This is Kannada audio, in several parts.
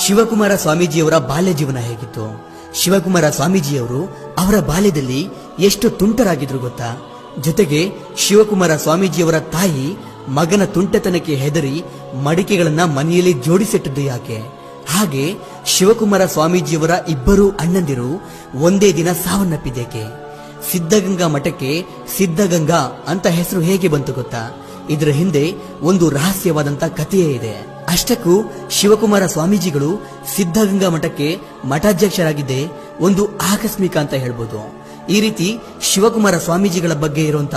ಶಿವಕುಮಾರ ಸ್ವಾಮೀಜಿಯವರ ಬಾಲ್ಯ ಜೀವನ ಹೇಗಿತ್ತು? ಶಿವಕುಮಾರ ಸ್ವಾಮೀಜಿಯವರು ಅವರ ಬಾಲ್ಯದಲ್ಲಿ ಎಷ್ಟು ತುಂಟರಾಗಿದ್ರು ಗೊತ್ತಾ? ಜೊತೆಗೆ ಶಿವಕುಮಾರ ಸ್ವಾಮೀಜಿಯವರ ತಾಯಿ ಮಗನ ತುಂಟತನಕ್ಕೆ ಹೆದರಿ ಮಡಿಕೆಗಳನ್ನ ಮನೆಯಲ್ಲಿ ಜೋಡಿಸಿಟ್ಟದ್ದು ಯಾಕೆ? ಹಾಗೆ ಶಿವಕುಮಾರ ಸ್ವಾಮೀಜಿಯವರ ಇಬ್ಬರು ಅಣ್ಣಂದಿರು ಒಂದೇ ದಿನ ಸಾವನ್ನಪ್ಪಿದ್ದೇಕೆ? ಸಿದ್ಧಗಂಗಾ ಮಠಕ್ಕೆ ಸಿದ್ಧಗಂಗಾ ಅಂತ ಹೆಸರು ಹೇಗೆ ಬಂತು ಗೊತ್ತಾ? ಇದರ ಹಿಂದೆ ಒಂದು ರಹಸ್ಯವಾದಂತ ಕಥೆಯೇ ಇದೆ. ಅಷ್ಟಕ್ಕೂ ಶಿವಕುಮಾರ ಸ್ವಾಮೀಜಿಗಳು ಸಿದ್ಧಗಂಗಾ ಮಠಕ್ಕೆ ಮಠಾಧ್ಯಕ್ಷರಾಗಿದ್ದೇ ಒಂದು ಆಕಸ್ಮಿಕ ಅಂತ ಹೇಳ್ಬೋದು. ಈ ರೀತಿ ಶಿವಕುಮಾರ ಸ್ವಾಮೀಜಿಗಳ ಬಗ್ಗೆ ಇರುವಂತ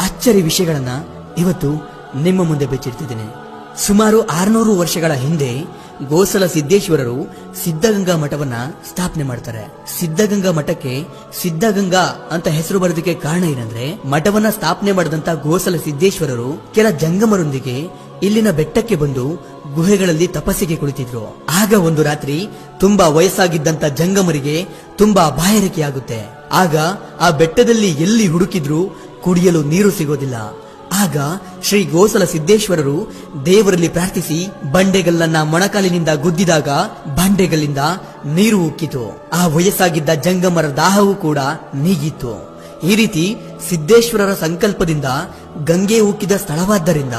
ಅಚ್ಚರಿ ವಿಷಯಗಳನ್ನ ಇವತ್ತು ನಿಮ್ಮ ಮುಂದೆ ಬೆಚ್ಚಿಡ್ತಿದ್ದೇನೆ. ಸುಮಾರು 600 ವರ್ಷಗಳ ಹಿಂದೆ ಗೋಸಲ ಸಿದ್ದೇಶ್ವರರು ಸಿದ್ಧಗಂಗಾ ಮಠವನ್ನ ಸ್ಥಾಪನೆ ಮಾಡ್ತಾರೆ. ಸಿದ್ಧಗಂಗಾ ಮಠಕ್ಕೆ ಸಿದ್ಧಗಂಗಾ ಅಂತ ಹೆಸರು ಬರೋದಕ್ಕೆ ಕಾರಣ ಏನಂದ್ರೆ, ಮಠವನ್ನ ಸ್ಥಾಪನೆ ಮಾಡಿದಂತ ಗೋಸಲ ಸಿದ್ದೇಶ್ವರರು ಕೆಲ ಜಂಗಮರೊಂದಿಗೆ ಇಲ್ಲಿನ ಬೆಟ್ಟಕ್ಕೆ ಬಂದು ಗುಹೆಗಳಲ್ಲಿ ತಪಸ್ಸಿಗೆ ಕುಳಿತಿದ್ರು. ಆಗ ಒಂದು ರಾತ್ರಿ ತುಂಬಾ ವಯಸ್ಸಾಗಿದ್ದಂತ ಜಂಗಮರಿಗೆ ತುಂಬಾ ಬಾಯಾರಿಕೆಯಾಗುತ್ತೆ. ಆಗ ಆ ಬೆಟ್ಟದಲ್ಲಿ ಎಲ್ಲಿ ಹುಡುಕಿದ್ರೂ ಕುಡಿಯಲು ನೀರು ಸಿಗೋದಿಲ್ಲ. ಆಗ ಶ್ರೀ ಗೋಸಲ ಸಿದ್ದೇಶ್ವರರು ದೇವರಲ್ಲಿ ಪ್ರಾರ್ಥಿಸಿ ಬಂಡೆಗಲ್ಲನ್ನ ಮೊಣಕಾಲಿನಿಂದ ಗುದ್ದಿದಾಗ ಬಂಡೆಗಳಿಂದ ನೀರು ಉಕ್ಕಿತು. ಆ ವಯಸ್ಸಾಗಿದ್ದ ಜಂಗಮರ ದಾಹವೂ ಕೂಡ ನೀಗಿತ್ತು. ಈ ರೀತಿ ಸಿದ್ದೇಶ್ವರರ ಸಂಕಲ್ಪದಿಂದ ಗಂಗೆ ಉಕ್ಕಿದ ಸ್ಥಳವಾದ್ದರಿಂದ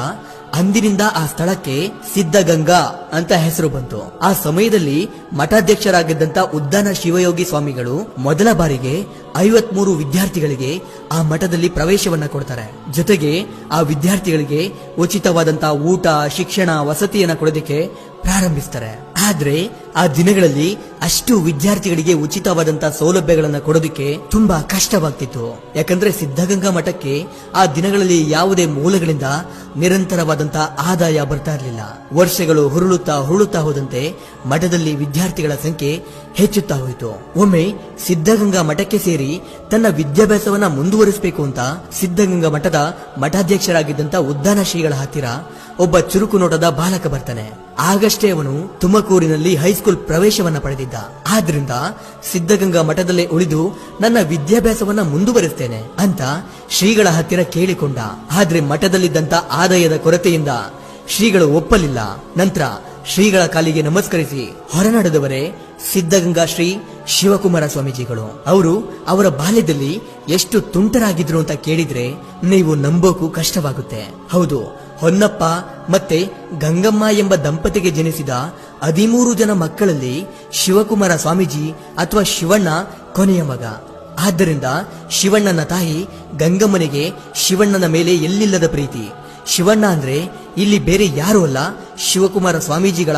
ಅಂದಿನಿಂದ ಆ ಸ್ಥಳಕ್ಕೆ ಸಿದ್ಧಗಂಗಾ ಅಂತ ಹೆಸರು ಬಂತು. ಆ ಸಮಯದಲ್ಲಿ ಮಠಾಧ್ಯಕ್ಷರಾಗಿದ್ದಂತ ಉದ್ದಾನ ಶಿವಯೋಗಿ ಸ್ವಾಮಿಗಳು ಮೊದಲ ಬಾರಿಗೆ 53 ವಿದ್ಯಾರ್ಥಿಗಳಿಗೆ ಆ ಮಠದಲ್ಲಿ ಪ್ರವೇಶವನ್ನ ಕೊಡ್ತಾರೆ. ಜೊತೆಗೆ ಆ ವಿದ್ಯಾರ್ಥಿಗಳಿಗೆ ಉಚಿತವಾದಂತಹ ಊಟ, ಶಿಕ್ಷಣ, ವಸತಿಯನ್ನ ಕೊಡೋದಕ್ಕೆ ಪ್ರಾರಂಭಿಸ್ತಾರೆ. ಆದ್ರೆ ಆ ದಿನಗಳಲ್ಲಿ ಅಷ್ಟು ವಿದ್ಯಾರ್ಥಿಗಳಿಗೆ ಉಚಿತವಾದಂತಹ ಸೌಲಭ್ಯಗಳನ್ನ ಕೊಡೋದಕ್ಕೆ ತುಂಬಾ ಕಷ್ಟವಾಗ್ತಿತ್ತು. ಯಾಕಂದ್ರೆ ಸಿದ್ಧಗಂಗಾ ಮಠಕ್ಕೆ ಆ ದಿನಗಳಲ್ಲಿ ಯಾವುದೇ ಮೂಲಗಳಿಂದ ನಿರಂತರವಾದಂತಹ ಆದಾಯ ಬರ್ತಾ ಇರಲಿಲ್ಲ. ವರ್ಷಗಳು ಹುರುಳುತ್ತಾ ಹೋದಂತೆ ಮಠದಲ್ಲಿ ವಿದ್ಯಾರ್ಥಿಗಳ ಸಂಖ್ಯೆ ಹೆಚ್ಚುತ್ತಾ ಹೋಯಿತು. ಒಮ್ಮೆ ಸಿದ್ಧಗಂಗಾ ಮಠಕ್ಕೆ ಸೇರಿ ತನ್ನ ವಿದ್ಯಾಭ್ಯಾಸವನ್ನ ಮುಂದುವರಿಸಬೇಕು ಅಂತ ಸಿದ್ಧಗಂಗಾ ಮಠದ ಮಠಾಧ್ಯಕ್ಷರಾಗಿದ್ದಂತ ಉದ್ದಾನ ಶ್ರೀಗಳ ಹತ್ತಿರ ಒಬ್ಬ ಚುರುಕು ನೋಟದ ಬಾಲಕ ಬರ್ತಾನೆ. ಆಗಷ್ಟೇ ಅವನು ತುಮಕೂರಿನಲ್ಲಿ ಹೈಸ್ಕೂಲ್ ಪ್ರವೇಶವನ್ನ ಪಡೆದಿದ್ದ. ಆದ್ರಿಂದ ಸಿದ್ಧಗಂಗಾ ಮಠದಲ್ಲೇ ಉಳಿದು ನನ್ನ ವಿದ್ಯಾಭ್ಯಾಸವನ್ನ ಮುಂದುವರಿಸ್ತೇನೆ ಅಂತ ಶ್ರೀಗಳ ಹತ್ತಿರ ಕೇಳಿಕೊಂಡ. ಆದ್ರೆ ಮಠದಲ್ಲಿದ್ದಂತ ಆದಾಯದ ಕೊರತೆಯಿಂದ ಶ್ರೀಗಳು ಒಪ್ಪಲಿಲ್ಲ. ನಂತರ ಶ್ರೀಗಳ ಕಾಲಿಗೆ ನಮಸ್ಕರಿಸಿ ಹೊರನಡೆದವರೇ ಸಿದ್ಧಗಂಗಾ ಶ್ರೀ ಶಿವಕುಮಾರ ಸ್ವಾಮೀಜಿಗಳು. ಅವರು ಅವರ ಬಾಲ್ಯದಲ್ಲಿ ಎಷ್ಟು ತುಂಟರಾಗಿದ್ರು ಅಂತ ಕೇಳಿದ್ರೆ ನೀವು ನಂಬೋಕು ಕಷ್ಟವಾಗುತ್ತೆ. ಹೌದು, ಹೊನ್ನಪ್ಪ ಮತ್ತೆ ಗಂಗಮ್ಮ ಎಂಬ ದಂಪತಿಗೆ ಜನಿಸಿದ 13 ಜನ ಮಕ್ಕಳಲ್ಲಿ ಶಿವಕುಮಾರ ಸ್ವಾಮೀಜಿ ಅಥವಾ ಶಿವಣ್ಣ ಕೊನೆಯ ಮಗ. ಆದ್ದರಿಂದ ಶಿವಣ್ಣನ ತಾಯಿ ಗಂಗಮ್ಮನಿಗೆ ಶಿವಣ್ಣನ ಮೇಲೆ ಎಲ್ಲಿಲ್ಲದ ಪ್ರೀತಿ. ಶಿವಣ್ಣ ಅಂದ್ರೆ ಇಲ್ಲಿ ಬೇರೆ ಯಾರೂ ಅಲ್ಲ, ಶಿವಕುಮಾರ ಸ್ವಾಮೀಜಿಗಳ